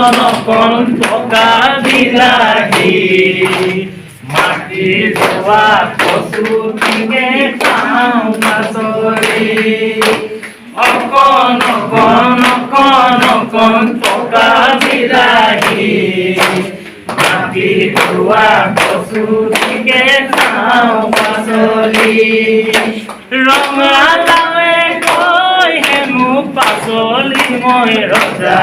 অকণ পকা বিলাহী মাটি যোৱা কচু টিঙে খাওঁ পাচলি অকণ পকা বিলাহী মাটি যোৱা কচু টিঙে খাওঁ পাচলি ৰঙালাওৱে কয় হেনো পাচলি মই ৰজা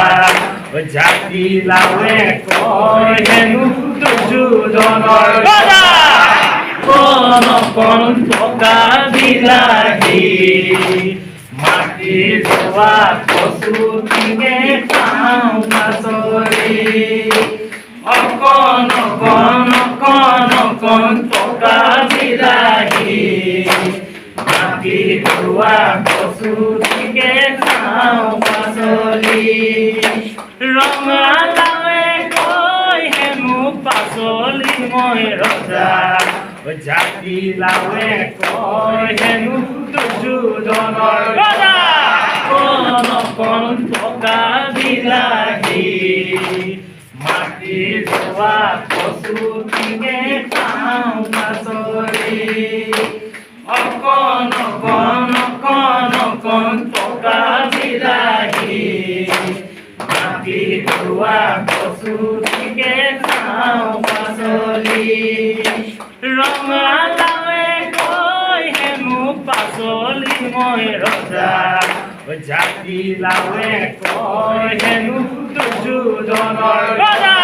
জাতিলাওৱে কয় হেনো দুৰ্যোধনৰ ৰজা অকণ পকা বিলাহী মাটি যোৱা কচু টিঙে খাওঁ পাচলি অকণ পকা বিলাহী মাটি যোৱা কচু টিঙে খাওঁ পাচলি ৰঙালাওৱে কয় হেনো পাচলি মই ৰজা জাতিলাওৱে কয় হেনো দুৰ্যোধনৰ ৰজা অকণ পকা বিলাহী মাটি যোৱা কচু টিঙে খাওঁ পাচলি অকণ পকা বিলাহী মাটি যোৱা কচু টিঙে খাওঁ পাচলি ৰঙালাওৱে কয় হেনো পাচলি মই ৰজা জাতিলাওৱে কয় হেনো দুৰ্যোধনৰ ৰজা